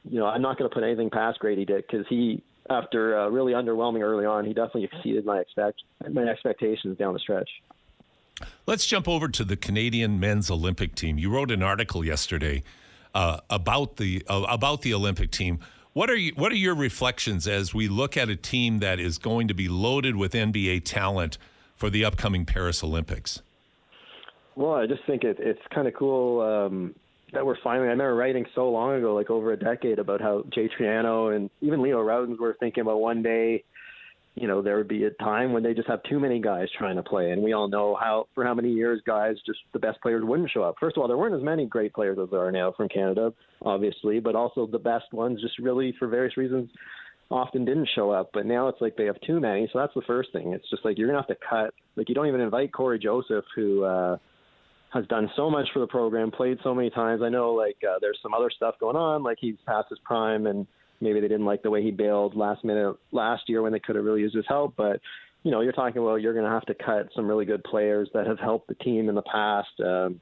I'm not going to put anything past Grady Dick, because he, after really underwhelming early on, he definitely exceeded my expectations down the stretch. Let's jump over to the Canadian men's Olympic team. You wrote an article yesterday about the Olympic team. What are your reflections as we look at a team that is going to be loaded with NBA talent for the upcoming Paris Olympics? Well, I just think it's kind of cool that we're finally. I remember writing so long ago, like over a decade, about how Jay Triano and even Leo Roudens were thinking about one day, there would be a time when they just have too many guys trying to play. And we all know for how many years guys, just the best players wouldn't show up. First of all, there weren't as many great players as there are now from Canada, obviously, but also the best ones just really, for various reasons, often didn't show up. But now it's like they have too many. So that's the first thing. It's just like you're going to have to cut. Like, you don't even invite Corey Joseph, who has done so much for the program, played so many times. I know there's some other stuff going on, like he's past his prime, and maybe they didn't like the way he bailed last minute last year when they could have really used his help. But, you're talking about you're going to have to cut some really good players that have helped the team in the past. And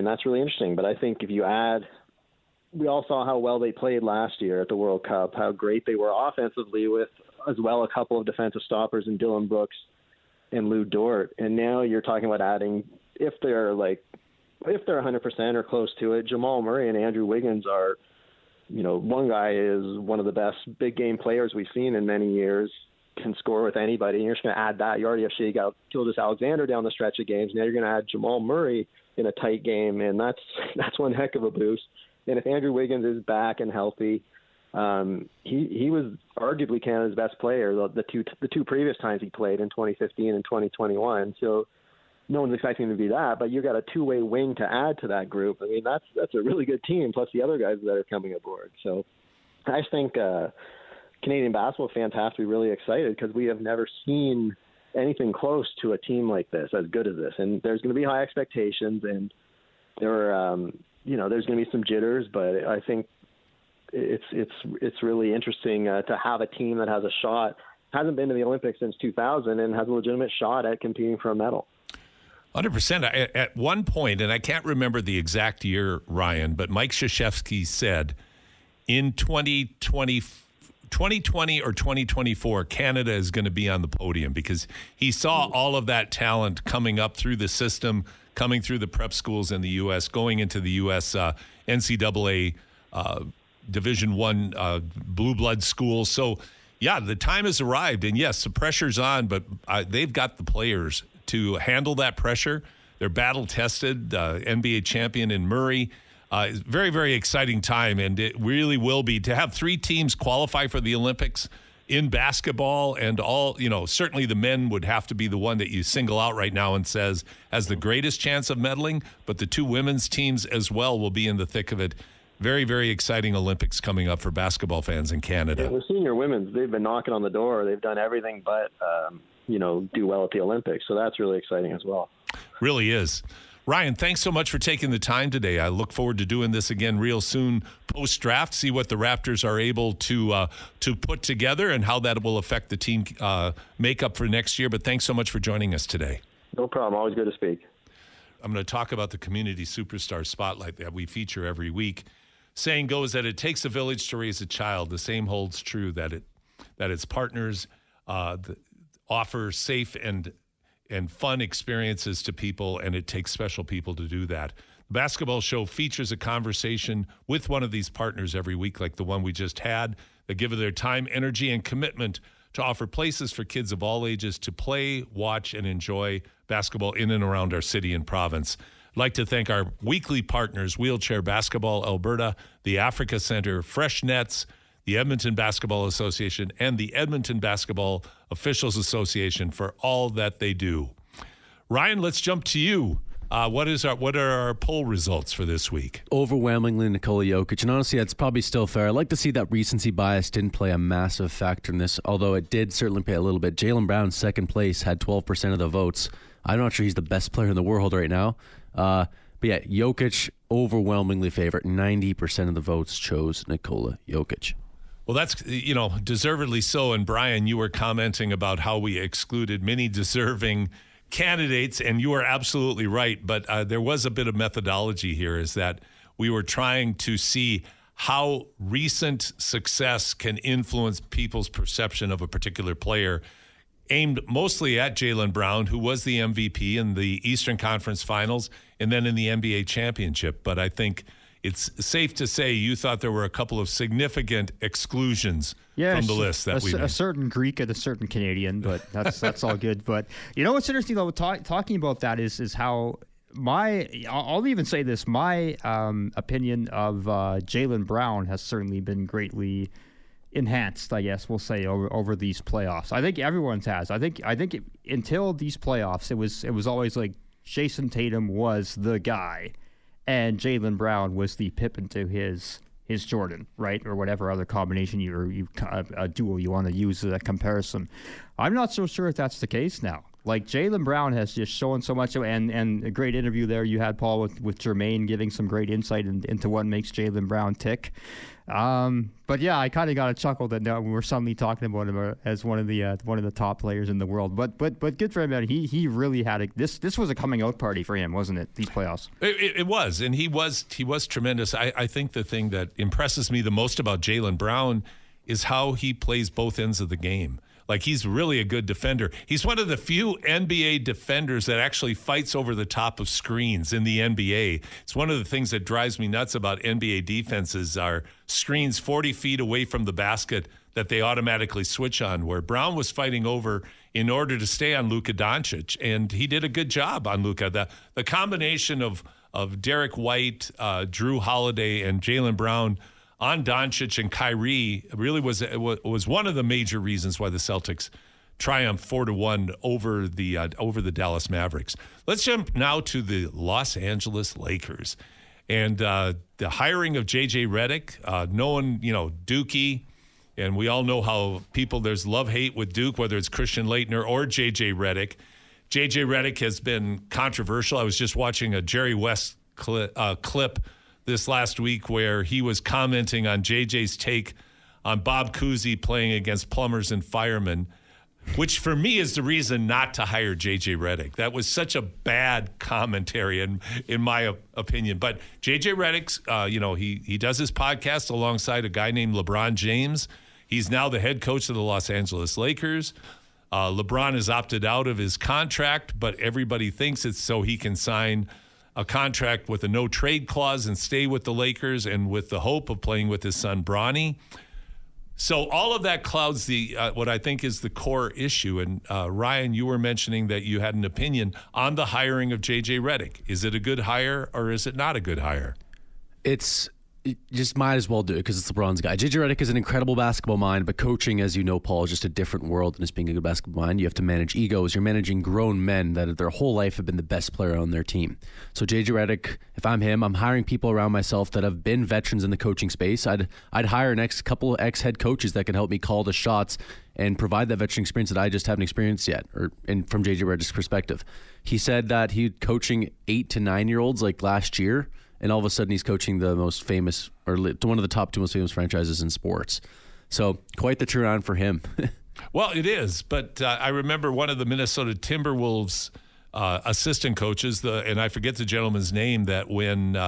that's really interesting. But I think if you add, we all saw how well they played last year at the World Cup, how great they were offensively with as well a couple of defensive stoppers in Dylan Brooks and Lou Dort. And now you're talking about adding, if they're 100% or close to it, Jamal Murray and Andrew Wiggins are, one guy is one of the best big game players we've seen in many years, can score with anybody. And you're just going to add that. You already have Shea Gilgeous-Alexander down the stretch of games. Now you're going to add Jamal Murray in a tight game, and that's one heck of a boost. And if Andrew Wiggins is back and healthy, he was arguably Canada's best player the two previous times he played in 2015 and 2021. So no one's expecting him to be that, but you got a two-way wing to add to that group. I mean, that's a really good team, plus the other guys that are coming aboard. So I think Canadian basketball fans have to be really excited, because we have never seen anything close to a team like this, as good as this. And there's going to be high expectations, and there's going to be some jitters, but I think it's really interesting to have a team that has a shot, hasn't been to the Olympics since 2000, and has a legitimate shot at competing for a medal. 100%. At one point, and I can't remember the exact year, Ryan, but Mike Krzyzewski said in 2020 or 2024, Canada is going to be on the podium, because he saw all of that talent coming up through the system, coming through the prep schools in the U.S., going into the U.S. NCAA Division I blue blood schools. So, yeah, the time has arrived. And, yes, the pressure's on, but they've got the players to handle that pressure. They're battle-tested, NBA champion in Murray. It's very, very exciting time, and it really will be. To have 3 teams qualify for the Olympics in basketball, and all, certainly the men would have to be the one that you single out right now and says has the greatest chance of medaling, but the 2 women's teams as well will be in the thick of it. Very, very exciting Olympics coming up for basketball fans in Canada. Yeah, the senior women's, they've been knocking on the door. They've done everything but, do well at the Olympics. So that's really exciting as well. Really is. Ryan, thanks so much for taking the time today. I look forward to doing this again real soon post-draft, see what the Raptors are able to put together and how that will affect the team makeup for next year. But thanks so much for joining us today. No problem. Always good to speak. I'm going to talk about the Community Superstar Spotlight that we feature every week. Saying goes that it takes a village to raise a child. The same holds true that its partners offer safe and fun experiences to people, and it takes special people to do that. The basketball show features a conversation with one of these partners every week, like the one we just had, that give their time, energy, and commitment to offer places for kids of all ages to play, watch, and enjoy basketball in and around our city and province. I'd like to thank our weekly partners, Wheelchair Basketball Alberta, the Africa Center, Fresh Nets, the Edmonton Basketball Association, and the Edmonton Basketball Officials Association for all that they do. Ryan, let's jump to you. What are our poll results for this week? Overwhelmingly Nikola Jokic, and honestly, that's probably still fair. I'd like to see that recency bias didn't play a massive factor in this, although it did certainly play a little bit. Jaylen Brown, second place, had 12% of the votes. I'm not sure he's the best player in the world right now. But yeah, Jokic, overwhelmingly favorite. 90% of the votes chose Nikola Jokic. Well, that's, deservedly so. And Brian, you were commenting about how we excluded many deserving candidates, and you are absolutely right. But there was a bit of methodology here, is that we were trying to see how recent success can influence people's perception of a particular player, aimed mostly at Jaylen Brown, who was the MVP in the Eastern Conference Finals and then in the NBA Championship. But I think it's safe to say you thought there were a couple of significant exclusions from the list that we made. A certain Greek and a certain Canadian, but that's all good. But you know what's interesting, though, talking about that is how I'll even say this, my opinion of Jaylen Brown has certainly been greatly enhanced, I guess we'll say, over these playoffs. I think everyone's has. I think until these playoffs, it was always like Jason Tatum was the guy, and Jaylen Brown was the Pippen to his Jordan, right, or whatever other combination a duo you want to use as a comparison. I'm not so sure if that's the case now. Like, Jaylen Brown has just shown so much, and a great interview there you had, Paul, with Jermaine, giving some great insight into what makes Jaylen Brown tick. But yeah, I kind of got a chuckle that now we're suddenly talking about him as one of the top players in the world. But good for him, man. He really had this was a coming out party for him, wasn't it? These playoffs. It was, and he was tremendous. I think the thing that impresses me the most about Jaylen Brown is how he plays both ends of the game. Like, he's really a good defender. He's one of the few NBA defenders that actually fights over the top of screens in the NBA. It's one of the things that drives me nuts about NBA defenses are screens 40 feet away from the basket that they automatically switch on, where Brown was fighting over in order to stay on Luka Doncic, and he did a good job on Luka. The combination of Derek White, Drew Holiday, and Jaylen Brown on Doncic and Kyrie really was one of the major reasons why the Celtics triumphed 4-1 over the Dallas Mavericks. Let's jump now to the Los Angeles Lakers and the hiring of J.J. Redick. Knowing, Dookie, and we all know how there's love-hate with Duke, whether it's Christian Laettner or J.J. Redick. J.J. Redick has been controversial. I was just watching a Jerry West clip this last week where he was commenting on JJ's take on Bob Cousy playing against plumbers and firemen, which for me is the reason not to hire JJ Redick. That was such a bad commentary in my opinion. But JJ Redick's, he does his podcast alongside a guy named LeBron James. He's now the head coach of the Los Angeles Lakers. LeBron has opted out of his contract, but everybody thinks it's so he can sign a contract with a no-trade clause and stay with the Lakers, and with the hope of playing with his son, Bronny. So all of that clouds the what I think is the core issue. And Ryan, you were mentioning that you had an opinion on the hiring of J.J. Redick. Is it a good hire or is it not a good hire? It's just might as well do it because it's LeBron's guy. JJ Redick is an incredible basketball mind, but coaching, as you know, Paul, is just a different world than just being a good basketball mind. You have to manage egos. You're managing grown men that their whole life have been the best player on their team. So JJ Redick, if I'm him, I'm hiring people around myself that have been veterans in the coaching space. I'd hire couple of ex-head coaches that can help me call the shots and provide that veteran experience that I just haven't experienced yet, from JJ Redick's perspective. He said that he's coaching 8 to 9-year-olds like last year, and all of a sudden he's coaching the most famous, or one of the top 2 most famous franchises in sports. So quite the turnaround for him. Well, it is, but I remember one of the Minnesota Timberwolves assistant coaches, and I forget the gentleman's name, that when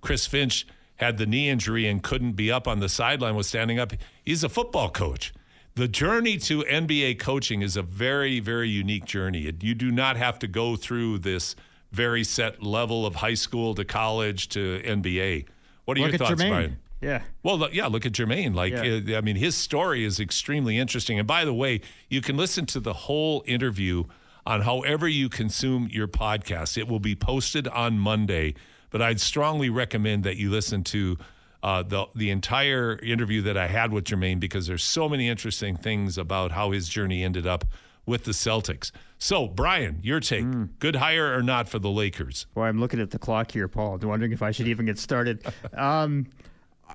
Chris Finch had the knee injury and couldn't be up on the sideline, was standing up. He's a football coach. The journey to NBA coaching is a very, very unique journey. You do not have to go through this very set level of high school to college to NBA. What are your thoughts, Brian? Yeah. Well, yeah, look at Jermaine. I mean, his story is extremely interesting. And by the way, you can listen to the whole interview on however you consume your podcast. It will be posted on Monday, but I'd strongly recommend that you listen to the entire interview that I had with Jermaine, because there's so many interesting things about how his journey ended up with the Celtics. So, Brian, your take. Good hire or not for the Lakers? Boy, I'm looking at the clock here, Paul, wondering if I should even get started.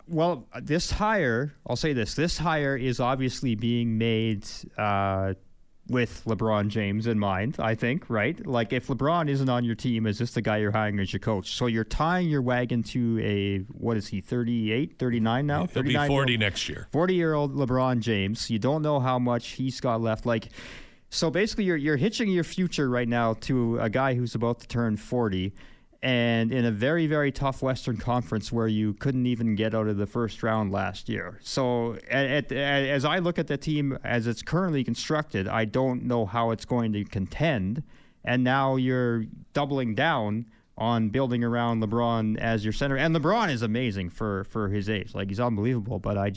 Well, this hire, I'll say this hire is obviously being made with LeBron James in mind, I think, right? Like, if LeBron isn't on your team, is this the guy you're hiring as your coach? So you're tying your wagon to what is he, 38, 39 now? He'll be 40 next year. 40-year-old LeBron James. You don't know how much he's got left. So basically, you're hitching your future right now to a guy who's about to turn 40, and in a very, very tough Western Conference where you couldn't even get out of the first round last year. So as I look at the team as it's currently constructed, I don't know how it's going to contend. And now you're doubling down on building around LeBron as your center. And LeBron is amazing for his age. Like, he's unbelievable. But I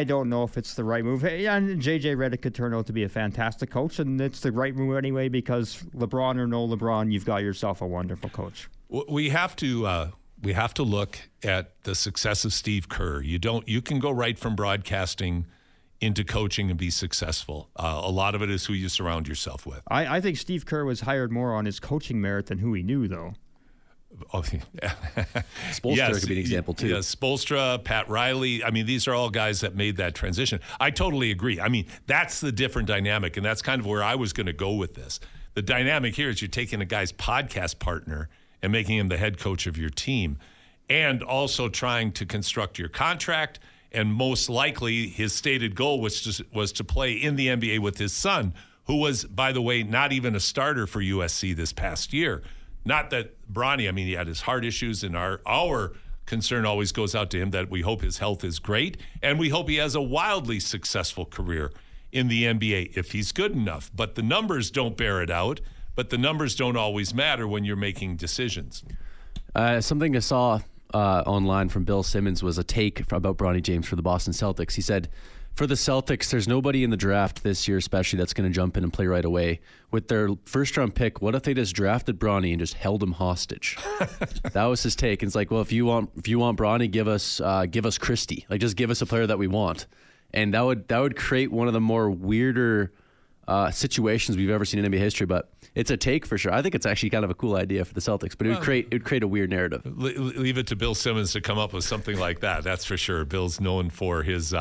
don't know if it's the right move. And JJ Redick could turn out to be a fantastic coach, and it's the right move anyway, because LeBron or no LeBron, you've got yourself a wonderful coach. We have to look at the success of Steve Kerr. You can go right from broadcasting into coaching and be successful. A lot of it is who you surround yourself with. I think Steve Kerr was hired more on his coaching merit than who he knew, though. Oh, yeah. Spoelstra could be an example too. Yes, Spoelstra, Pat Riley. I mean, these are all guys that made that transition. I totally agree. I mean, that's the different dynamic, and that's kind of where I was going to go with this. The dynamic here is you're taking a guy's podcast partner and making him the head coach of your team, and also trying to construct your contract. And most likely, his stated goal was to play in the NBA with his son, who was, by the way, not even a starter for USC this past year. Not that Bronny, I mean, he had his heart issues, and our concern always goes out to him that we hope his health is great, and we hope he has a wildly successful career in the NBA if he's good enough. But the numbers don't bear it out, but the numbers don't always matter when you're making decisions. Something I saw online from Bill Simmons was a take about Bronny James for the Boston Celtics. He said, for the Celtics, there's nobody in the draft this year especially that's going to jump in and play right away. With their first-round pick, what if they just drafted Bronny and just held him hostage? That was his take. And it's like, well, if you want Bronny, give us Christie. Like, just give us a player that we want. And that would create one of the more weirder situations we've ever seen in NBA history. But it's a take for sure. I think it's actually kind of a cool idea for the Celtics, but it would create a weird narrative. Leave it to Bill Simmons to come up with something like that. That's for sure. Bill's known for his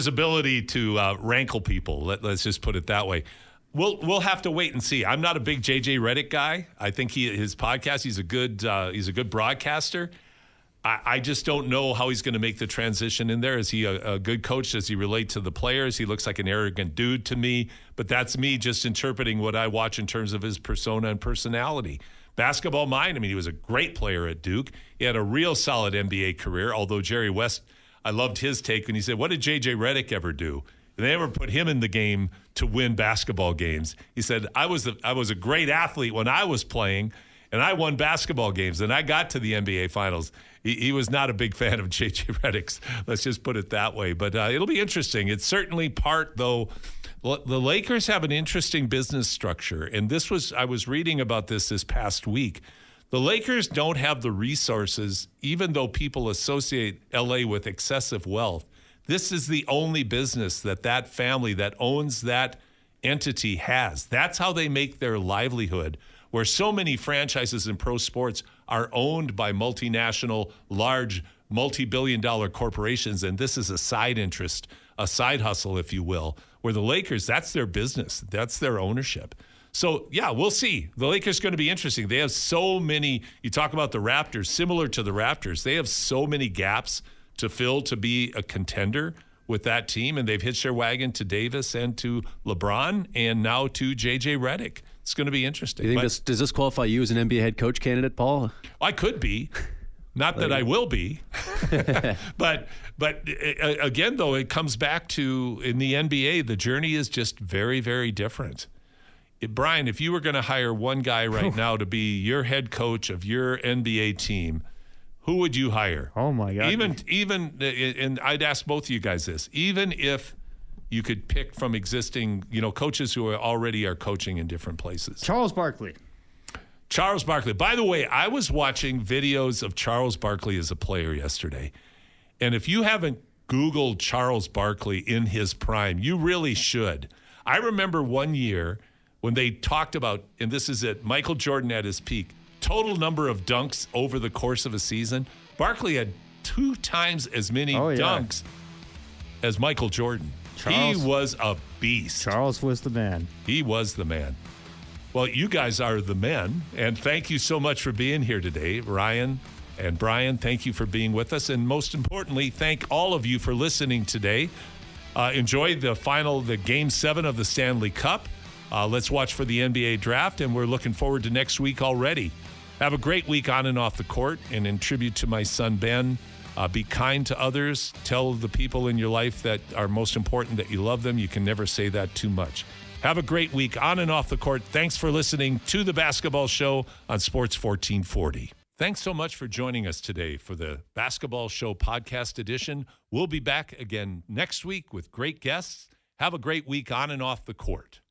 ability to rankle people. Let's just put it that way. We'll have to wait and see. I'm not a big JJ Redick guy. I think his podcast, he's a good broadcaster. I just don't know how he's going to make the transition in there. Is he a good coach? Does he relate to the players? He looks like an arrogant dude to me, but that's me just interpreting what I watch in terms of his persona and personality. Basketball mind, I mean, he was a great player at Duke. He had a real solid NBA career, although Jerry West, I loved his take when he said, what did J.J. Redick ever do? They never put him in the game to win basketball games. He said, I was a great athlete when I was playing, and I won basketball games, and I got to the NBA Finals. He was not a big fan of J.J. Redick's. Let's just put it that way. But it'll be interesting. It's certainly part, though. The Lakers have an interesting business structure, and I was reading about this past week. The Lakers don't have the resources, even though people associate LA with excessive wealth. This is the only business that family that owns that entity has. That's how they make their livelihood, where so many franchises in pro sports are owned by multinational, large, multi-billion-dollar corporations, and this is a side interest, a side hustle, if you will, where the Lakers, that's their business. That's their ownership. So, yeah, we'll see. The Lakers are going to be interesting. They have so many, you talk about the Raptors, similar to the Raptors, they have so many gaps to fill to be a contender with that team, and they've hitched their wagon to Davis and to LeBron and now to J.J. Redick. It's going to be interesting. Do you think does this qualify you as an NBA head coach candidate, Paul? I could be. Not that I will be. but again, though, it comes back to, in the NBA, the journey is just very, very different. Brian, if you were going to hire one guy right now to be your head coach of your NBA team, who would you hire? Oh, my God. Even, and I'd ask both of you guys this, even if you could pick from existing, coaches who already are coaching in different places. Charles Barkley. Charles Barkley. By the way, I was watching videos of Charles Barkley as a player yesterday. And if you haven't Googled Charles Barkley in his prime, you really should. I remember one year when they talked about, and this is it, Michael Jordan at his peak, total number of dunks over the course of a season. Barkley had 2 times as many dunks as Michael Jordan. He was a beast. Charles was the man. He was the man. Well, you guys are the men, and thank you so much for being here today. Ryan and Brian, thank you for being with us, and most importantly, thank all of you for listening today. Enjoy the Game 7 of the Stanley Cup. Let's watch for the NBA draft, and we're looking forward to next week already. Have a great week on and off the court, and in tribute to my son, Ben, be kind to others. Tell the people in your life that are most important that you love them. You can never say that too much. Have a great week on and off the court. Thanks for listening to The Basketball Show on Sports 1440. Thanks so much for joining us today for the Basketball Show podcast edition. We'll be back again next week with great guests. Have a great week on and off the court.